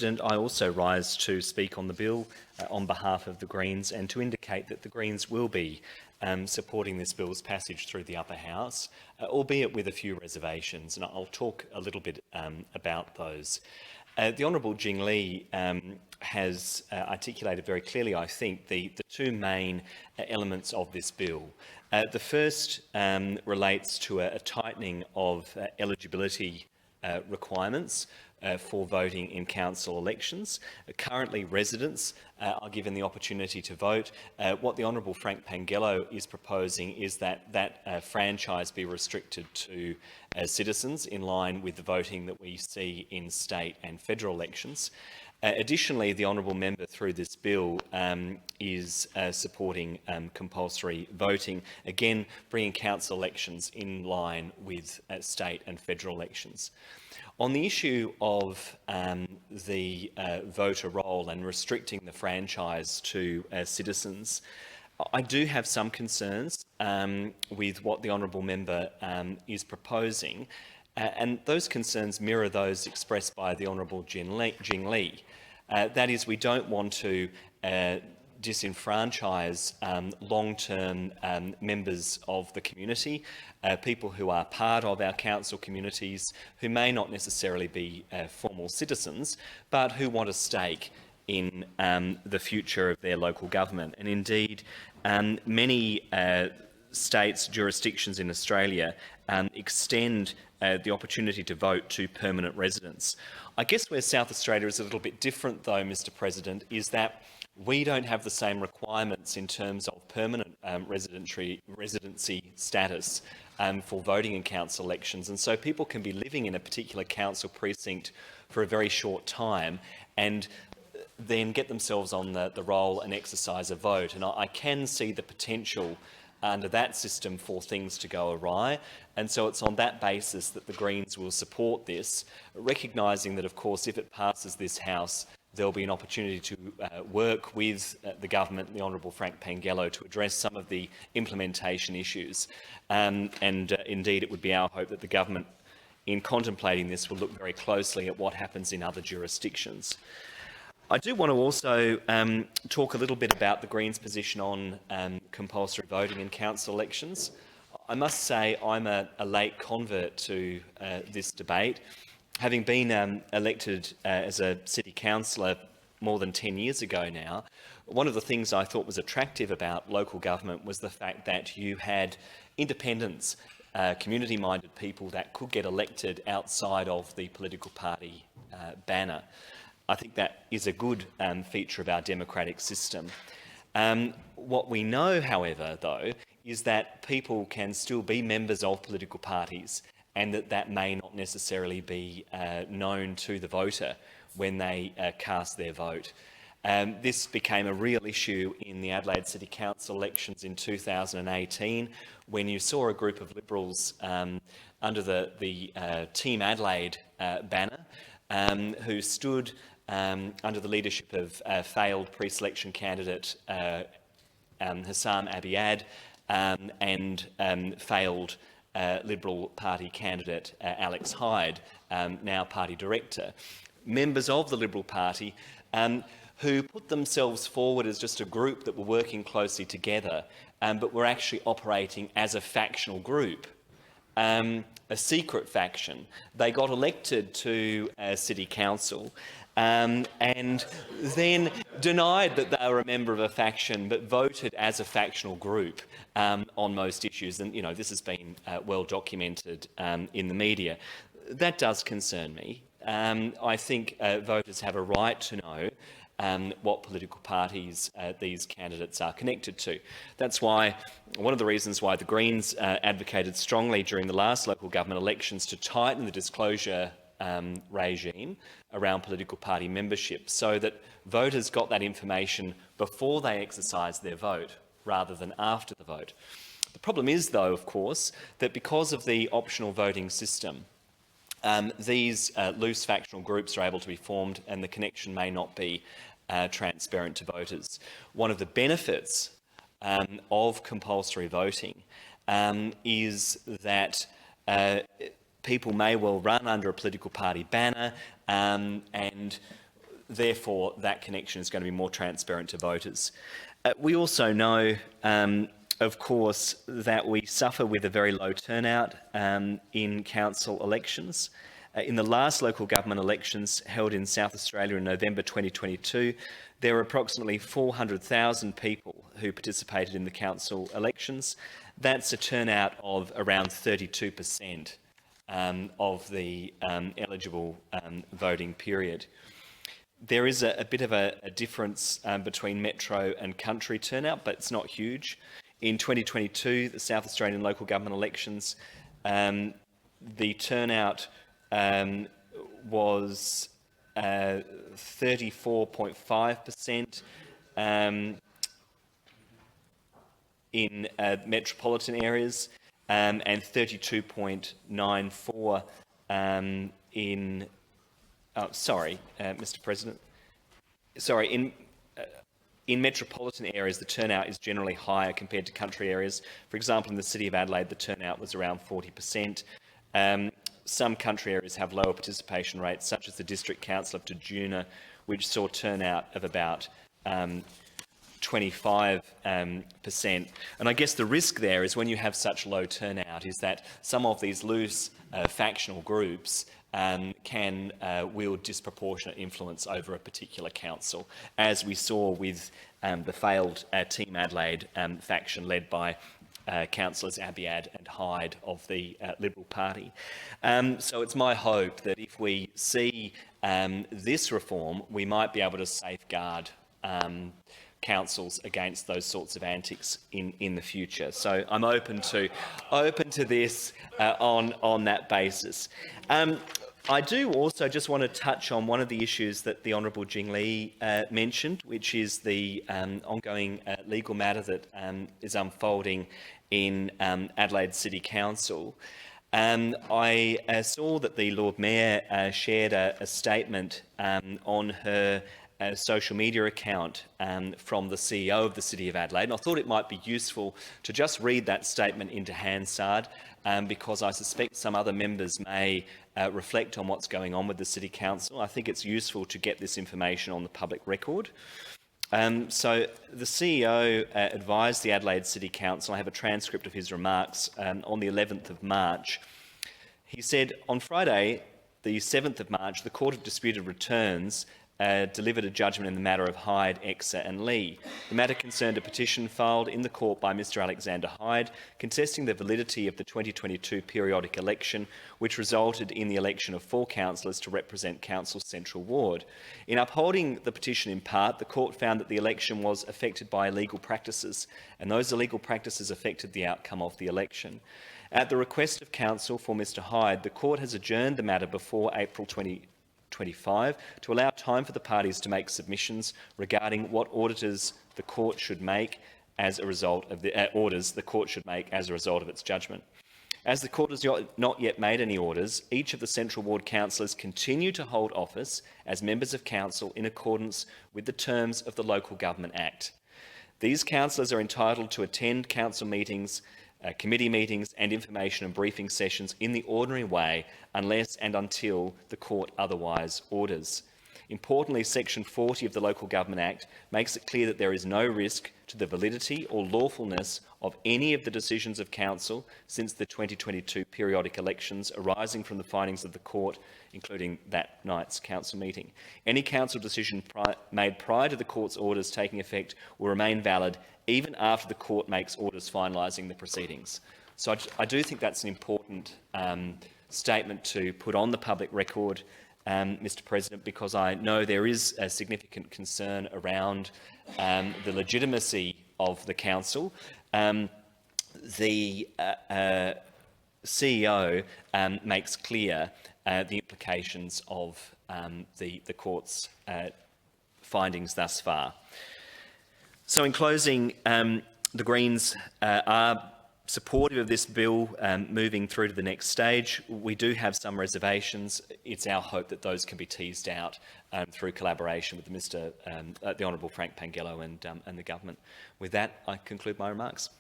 President, I also rise to speak on the bill on behalf of the Greens and to indicate that the Greens will be supporting this bill's passage through the upper house, albeit with a few reservations, and I'll talk a little bit about those. The Honourable Jing Li has articulated very clearly, I think, the two main elements of this bill. The first relates to a tightening of eligibility requirements for voting in council elections. Currently, residents are given the opportunity to vote. What the Honourable Frank Pengello is proposing is that franchise be restricted to citizens in line with the voting that we see in state and federal elections. Additionally, the Honourable Member through this bill is supporting compulsory voting, again bringing council elections in line with state and federal elections. On the issue of the voter roll and restricting the franchise to citizens, I do have some concerns with what the Honourable Member is proposing, and those concerns mirror those expressed by the Honourable Jing Li. That is, we don't want to disenfranchise long-term members of the community, people who are part of our council communities, who may not necessarily be formal citizens, but who want a stake in the future of their local government. And indeed, many states, jurisdictions in Australia extend the opportunity to vote to permanent residents. I guess where South Australia is a little bit different, though, Mr. President, is that we don't have the same requirements in terms of permanent residency status for voting in council elections, and so people can be living in a particular council precinct for a very short time and then get themselves on the roll and exercise a vote. And I can see the potential under that system for things to go awry, and so it's on that basis that the Greens will support this, recognising that, of course, if it passes this House, there'll be an opportunity to work with the government, the Honourable Frank Pengello, to address some of the implementation issues. Indeed, it would be our hope that the government, in contemplating this, will look very closely at what happens in other jurisdictions. I do want to also talk a little bit about the Greens' position on compulsory voting in council elections. I must say I'm a late convert to this debate. Having been elected as a city councillor more than 10 years ago now, one of the things I thought was attractive about local government was the fact that you had independents, community-minded people that could get elected outside of the political party banner. I think that is a good feature of our democratic system. What we know, however, though, is that people can still be members of political parties, and that may not necessarily be known to the voter when they cast their vote. This became a real issue in the Adelaide City Council elections in 2018, when you saw a group of Liberals under the Team Adelaide banner, who stood under the leadership of failed pre-selection candidate Hassam Abiad and failed Liberal Party candidate Alex Hyde, now Party Director. Members of the Liberal Party who put themselves forward as just a group that were working closely together, but were actually operating as a factional group, a secret faction. They got elected to City Council and then denied that they were a member of a faction, but voted as a factional group on most issues. And, you know, this has been well documented in the media. That does concern me. I think voters have a right to know what political parties these candidates are connected to. That's why one of the reasons why the Greens advocated strongly during the last local government elections to tighten the disclosure regime around political party membership, so that voters got that information before they exercised their vote rather than after the vote. The problem is, though, of course, that because of the optional voting system, these loose factional groups are able to be formed and the connection may not be transparent to voters. One of the benefits of compulsory voting is that people may well run under a political party banner and therefore, that connection is going to be more transparent to voters. We also know, of course, that we suffer with a very low turnout in council elections. In the last local government elections held in South Australia in November 2022, there were approximately 400,000 people who participated in the council elections. That's a turnout of around 32% of the eligible voting period. There is a bit of a difference between metro and country turnout, but it's not huge. In 2022, the South Australian local government elections, the turnout was 34.5% in metropolitan areas and 32.94% in... Mr. President. In metropolitan areas, the turnout is generally higher compared to country areas. For example, in the City of Adelaide, the turnout was around 40%. Some country areas have lower participation rates, such as the District Council of Tadjoona, which saw turnout of about 25%. And I guess the risk there is when you have such low turnout is that some of these loose factional groups can wield disproportionate influence over a particular council, as we saw with the failed Team Adelaide faction led by councillors Abiad and Hyde of the Liberal Party. So it's my hope that if we see this reform, we might be able to safeguard councils against those sorts of antics in the future. So I'm open to this on that basis. I do also just want to touch on one of the issues that the Honourable Jing Li mentioned, which is the ongoing legal matter that is unfolding in Adelaide City Council. I saw that the Lord Mayor shared a statement on her social media account from the CEO of the City of Adelaide, and I thought it might be useful to just read that statement into Hansard, because I suspect some other members may reflect on what's going on with the City Council. I think it's useful to get this information on the public record. So the CEO advised the Adelaide City Council, I have a transcript of his remarks, on the 11th of March. He said, on Friday, the 7th of March, the Court of Disputed Returns delivered a judgment in the matter of Hyde, Exer and Lee. The matter concerned a petition filed in the court by Mr Alexander Hyde contesting the validity of the 2022 periodic election, which resulted in the election of 4 councillors to represent Council's Central Ward. In upholding the petition in part, the court found that the election was affected by illegal practices, and those illegal practices affected the outcome of the election. At the request of counsel for Mr Hyde, the court has adjourned the matter before April 2025 to allow time for the parties to make submissions regarding what orders the court should make as a result of its judgment. As the court has not yet made any orders, each of the Central Ward councillors continue to hold office as members of council in accordance with the terms of the Local Government Act. These councillors are entitled to attend council meetings, committee meetings and information and briefing sessions in the ordinary way unless and until the court otherwise orders. Importantly, Section 40 of the Local Government Act makes it clear that there is no risk to the validity or lawfulness of any of the decisions of Council since the 2022 periodic elections arising from the findings of the Court, including that night's Council meeting. Any Council decision made prior to the Court's orders taking effect will remain valid even after the Court makes orders finalising the proceedings. So I do think that's an important statement to put on the public record, Mr President, because I know there is a significant concern around the legitimacy of the Council. The CEO makes clear the implications of the Court's findings thus far. So in closing, the Greens are supportive of this bill moving through to the next stage. We do have some reservations. It's our hope that those can be teased out through collaboration with the Honourable Frank Pangello and the government. With that, I conclude my remarks.